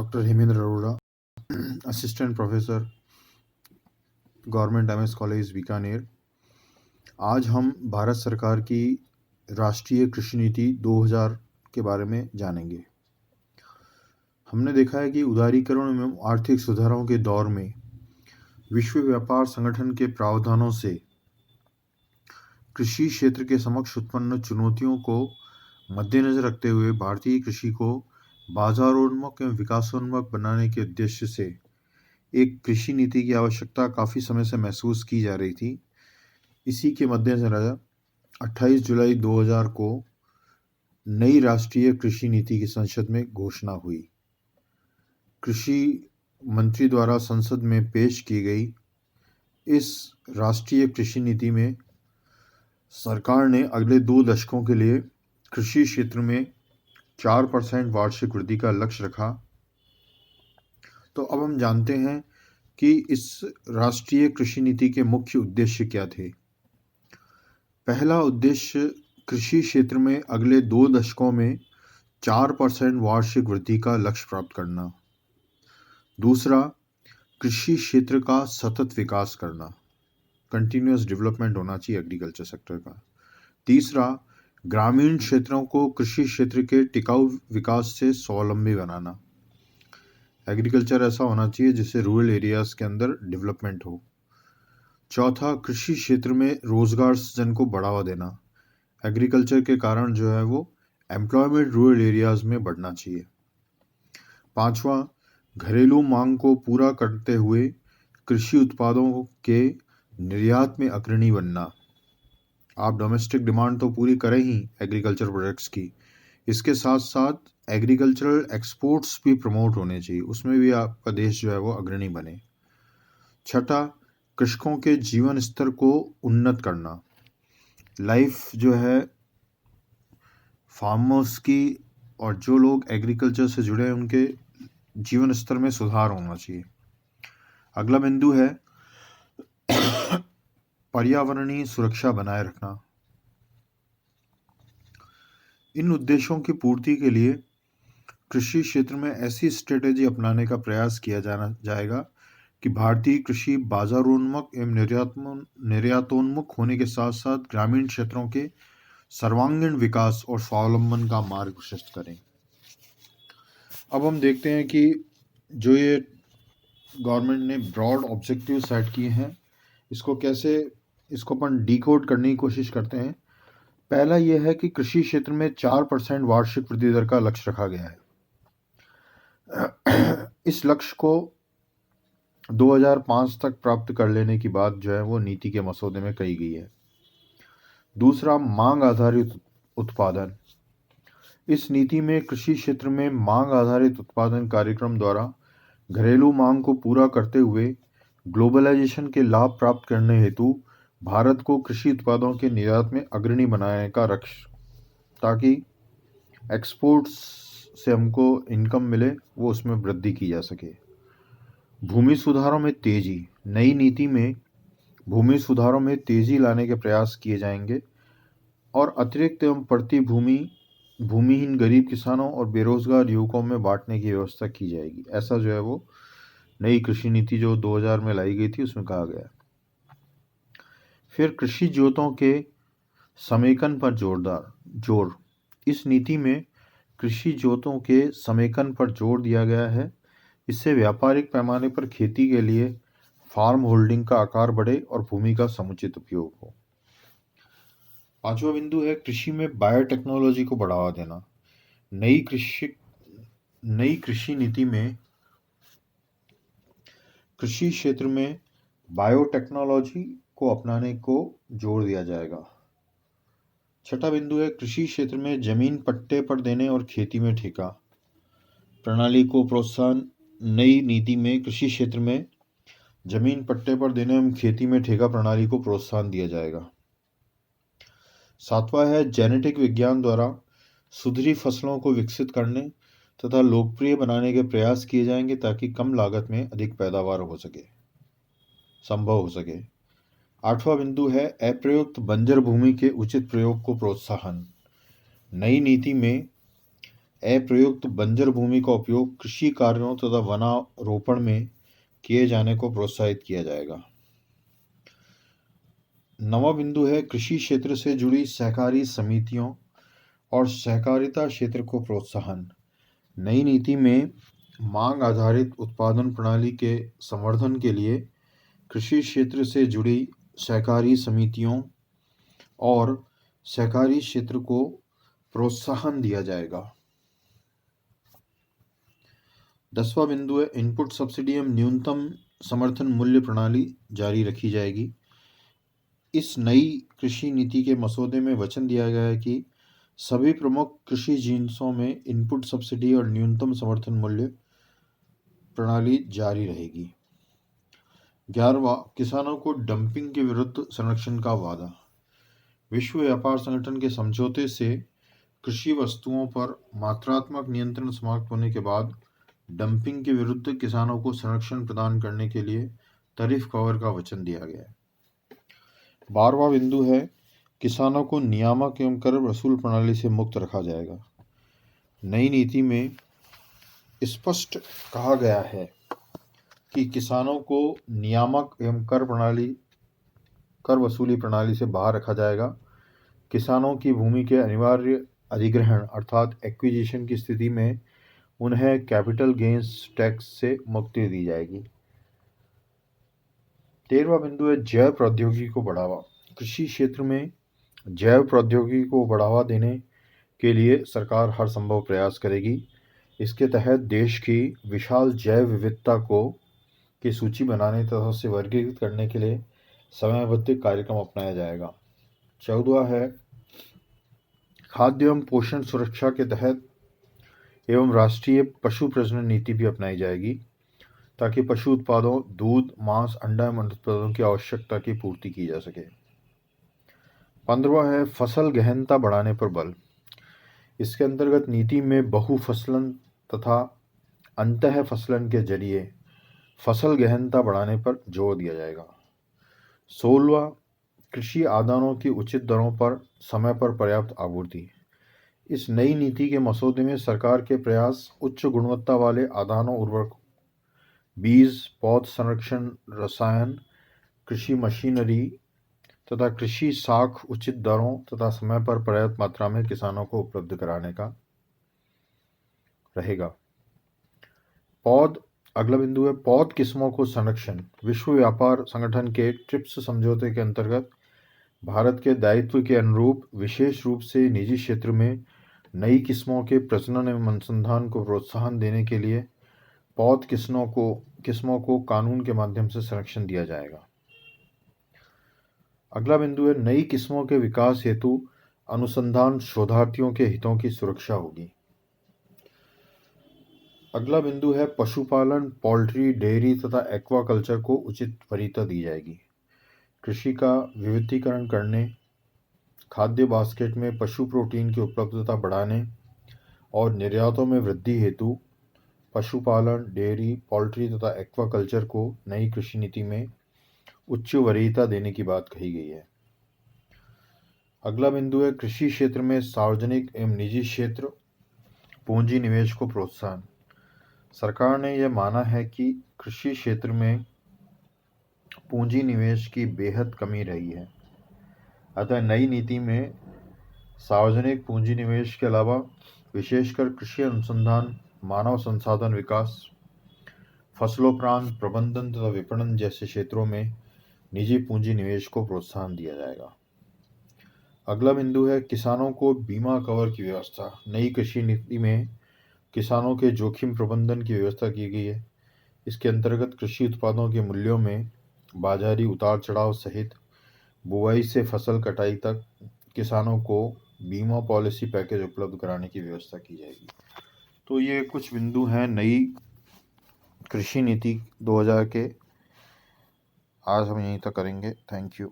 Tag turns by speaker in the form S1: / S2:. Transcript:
S1: Doctor Hemendra Arora, assistant professor, government MS college Bikaner. आज हम भारत सरकार की राष्ट्रीय कृषि नीति 2000 के बारे में जानेंगे। हमने देखा है कि उदारीकरण एवं आर्थिक सुधारों के दौर में विश्व व्यापार संगठन के प्रावधानों से कृषि क्षेत्र के समक्ष उत्पन्न चुनौतियों को मद्देनजर रखते हुए भारतीय कृषि को बाजारोन्मुख एवं विकासोन्मुख बनाने के उद्देश्य से एक कृषि नीति की आवश्यकता काफ़ी समय से महसूस की जा रही थी। इसी के मद्देनजर 28 जुलाई 2000 को नई राष्ट्रीय कृषि नीति की संसद में घोषणा हुई। कृषि मंत्री द्वारा संसद में पेश की गई इस राष्ट्रीय कृषि नीति में सरकार ने अगले 2 दशकों के लिए कृषि क्षेत्र में 4% वार्षिक वृद्धि का लक्ष्य रखा। तो अब हम जानते हैं कि इस राष्ट्रीय कृषि नीति के मुख्य उद्देश्य क्या थे। पहला उद्देश्य कृषि क्षेत्र में अगले 2 दशकों में 4% वार्षिक वृद्धि का लक्ष्य प्राप्त करना। दूसरा, कृषि क्षेत्र का सतत विकास करना, कंटिन्यूअस डेवलपमेंट होना चाहिए एग्रीकल्चर सेक्टर का। तीसरा, ग्रामीण क्षेत्रों को कृषि क्षेत्र के टिकाऊ विकास से स्वावलंबी बनाना। एग्रीकल्चर ऐसा होना चाहिए जिससे रूरल एरियाज के अंदर डेवलपमेंट हो। चौथा, कृषि क्षेत्र में रोजगार सृजन को बढ़ावा देना। एग्रीकल्चर के कारण जो है वो एम्प्लॉयमेंट रूरल एरियाज में बढ़ना चाहिए। पांचवा, घरेलू मांग को पूरा करते हुए कृषि उत्पादों के निर्यात में अग्रणी बनना। आप डोमेस्टिक डिमांड तो पूरी करें ही एग्रीकल्चर प्रोडक्ट्स की, इसके साथ साथ एग्रीकल्चरल एक्सपोर्ट्स भी प्रमोट होने चाहिए, उसमें भी आपका देश जो है वो अग्रणी बने। छठा, कृषकों के जीवन स्तर को उन्नत करना। लाइफ जो है फार्मर्स की और जो लोग एग्रीकल्चर से जुड़े हैं उनके जीवन स्तर में सुधार होना चाहिए। अगला बिंदु है पर्यावरणीय सुरक्षा बनाए रखना। इन उद्देश्यों की पूर्ति के लिए कृषि क्षेत्र में ऐसी स्ट्रेटेजी अपनाने का प्रयास किया जाएगा कि भारतीय कृषि बाजारोन्मुख एवं निर्यातोन्मुख होने के साथ साथ ग्रामीण क्षेत्रों के सर्वांगीण विकास और स्वावलंबन का मार्ग प्रशस्त करें। अब हम देखते हैं कि जो ये गवर्नमेंट ने ब्रॉड ऑब्जेक्टिव सेट किए हैं, इसको अपन डिकोड करने की कोशिश करते हैं। पहला यह है कि कृषि क्षेत्र में 4% वार्षिक वृद्धि दर का लक्ष्य रखा गया है। इस लक्ष्य को 2005 तक प्राप्त कर लेने की बात जो है वो नीति के मसौदे में कही गई है। दूसरा, मांग आधारित उत्पादन। इस नीति में कृषि क्षेत्र में मांग आधारित उत्पादन कार्यक्रम द्वारा घरेलू मांग को पूरा करते हुए ग्लोबलाइजेशन के लाभ प्राप्त करने हेतु भारत को कृषि उत्पादों के निर्यात में अग्रणी बनाने का लक्ष्य, ताकि एक्सपोर्ट्स से हमको इनकम मिले, वो उसमें वृद्धि की जा सके। भूमि सुधारों में तेजी। नई नीति में भूमि सुधारों में तेजी लाने के प्रयास किए जाएंगे और अतिरिक्त एवं प्रति भूमिहीन गरीब किसानों और बेरोजगार युवकों में बांटने की व्यवस्था की जाएगी। ऐसा जो है वो नई कृषि नीति जो 2000 में लाई गई थी उसमें कहा गया। फिर कृषि जोतों के समेकन पर जोर। इस नीति में कृषि जोतों के समेकन पर जोर दिया गया है। इससे व्यापारिक पैमाने पर खेती के लिए फार्म होल्डिंग का आकार बढ़े और भूमि का समुचित उपयोग हो। पांचवा बिंदु है कृषि में बायोटेक्नोलॉजी को बढ़ावा देना। नई कृषि नीति में कृषि क्षेत्र में बायोटेक्नोलॉजी को अपनाने को जोर दिया जाएगा। छठा बिंदु है कृषि क्षेत्र में जमीन पट्टे पर देने और खेती में ठेका प्रणाली को प्रोत्साहन। नई नीति में कृषि क्षेत्र में जमीन पट्टे पर देने एवं खेती में ठेका प्रणाली को प्रोत्साहन दिया जाएगा। सातवां है जेनेटिक विज्ञान द्वारा सुधरी फसलों को विकसित करने तथा लोकप्रिय बनाने के प्रयास किए जाएंगे, ताकि कम लागत में अधिक पैदावार संभव हो सके। आठवां बिंदु है अप्रयुक्त बंजर भूमि के उचित प्रयोग को प्रोत्साहन। नई नीति में अप्रयुक्त बंजर भूमि का उपयोग कृषि कार्यों तथा वनारोपण में किए जाने को प्रोत्साहित किया जाएगा। नवा बिंदु है कृषि क्षेत्र से जुड़ी सहकारी समितियों और सहकारिता क्षेत्र को प्रोत्साहन। नई नीति में मांग आधारित उत्पादन प्रणाली के संवर्धन के लिए कृषि क्षेत्र से जुड़ी सहकारी समितियों और सहकारी क्षेत्र को प्रोत्साहन दिया जाएगा। 10वां बिंदु है इनपुट सब्सिडी एवं न्यूनतम समर्थन मूल्य प्रणाली जारी रखी जाएगी। इस नई कृषि नीति के मसौदे में वचन दिया गया है कि सभी प्रमुख कृषि जिन्सों में इनपुट सब्सिडी और न्यूनतम समर्थन मूल्य प्रणाली जारी रहेगी। 11वां किसानों को डंपिंग के विरुद्ध संरक्षण का वादा। विश्व व्यापार संगठन के समझौते से कृषि वस्तुओं पर मात्रात्मक नियंत्रण समाप्त होने के बाद डंपिंग के विरुद्ध किसानों को संरक्षण प्रदान करने के लिए टैरिफ कवर का वचन दिया गया है। 12वां बिंदु है किसानों को नियामक एवं कर वसूल प्रणाली से मुक्त रखा जाएगा। नई नीति में स्पष्ट कहा गया है कि किसानों को नियामक एवं कर वसूली प्रणाली से बाहर रखा जाएगा। किसानों की भूमि के अनिवार्य अधिग्रहण अर्थात एक्विजिशन की स्थिति में उन्हें कैपिटल गेन्स टैक्स से मुक्ति दी जाएगी। 13वां बिंदु है जैव प्रौद्योगिकी को बढ़ावा। कृषि क्षेत्र में जैव प्रौद्योगिकी को बढ़ावा देने के लिए सरकार हर संभव प्रयास करेगी। इसके तहत देश की विशाल जैव विविधता की सूची बनाने तथा उसे वर्गीकृत करने के लिए समयबद्ध कार्यक्रम अपनाया जाएगा। 14वां है खाद्य एवं पोषण सुरक्षा के तहत एवं राष्ट्रीय पशु प्रजनन नीति भी अपनाई जाएगी ताकि पशु उत्पादों दूध, मांस, अंडा एवं उत्पादों की आवश्यकता की पूर्ति की जा सके। 15वां है फसल गहनता बढ़ाने पर बल। इसके अंतर्गत नीति में बहुफसलन तथा अंतः फसलन के जरिए फसल गहनता बढ़ाने पर जोर दिया जाएगा। 16वां कृषि आदानों की उचित दरों पर समय पर पर्याप्त आपूर्ति। इस नई नीति के मसौदे में सरकार के प्रयास उच्च गुणवत्ता वाले आदानों, उर्वरक, बीज, पौध संरक्षण, रसायन, कृषि मशीनरी तथा कृषि साख उचित दरों तथा समय पर पर्याप्त मात्रा में किसानों को उपलब्ध कराने का रहेगा। अगला बिंदु है पौध किस्मों को संरक्षण। विश्व व्यापार संगठन के ट्रिप्स समझौते के अंतर्गत भारत के दायित्व के अनुरूप विशेष रूप से निजी क्षेत्र में नई किस्मों के प्रजनन एवं अनुसंधान को प्रोत्साहन देने के लिए पौध किस्मों को कानून के माध्यम से संरक्षण दिया जाएगा। अगला बिंदु है नई किस्मों के विकास हेतु अनुसंधान शोधार्थियों के हितों की सुरक्षा होगी। अगला बिंदु है पशुपालन, पोल्ट्री, डेयरी तथा एक्वाकल्चर को उचित वरीयता दी जाएगी। कृषि का विविधीकरण करने, खाद्य बास्केट में पशु प्रोटीन की उपलब्धता बढ़ाने और निर्यातों में वृद्धि हेतु पशुपालन, डेयरी, पोल्ट्री तथा एक्वाकल्चर को नई कृषि नीति में उच्च वरीयता देने की बात कही गई है। अगला बिंदु है कृषि क्षेत्र में सार्वजनिक एवं निजी क्षेत्र पूंजी निवेश को प्रोत्साहन। सरकार ने यह माना है कि कृषि क्षेत्र में पूंजी निवेश की बेहद कमी रही है, अतः नई नीति में सार्वजनिक पूंजी निवेश के अलावा विशेषकर कृषि अनुसंधान, मानव संसाधन विकास, फसलोपरांत प्रबंधन तथा विपणन जैसे क्षेत्रों में निजी पूंजी निवेश को प्रोत्साहन दिया जाएगा। अगला बिंदु है किसानों को बीमा कवर की व्यवस्था। नई कृषि नीति में किसानों के जोखिम प्रबंधन की व्यवस्था की गई है। इसके अंतर्गत कृषि उत्पादों के मूल्यों में बाजारी उतार चढ़ाव सहित बुआई से फसल कटाई तक किसानों को बीमा पॉलिसी पैकेज उपलब्ध कराने की व्यवस्था की जाएगी। तो ये कुछ बिंदु हैं नई कृषि नीति 2000 के। आज हम यहीं तक करेंगे। Thank you.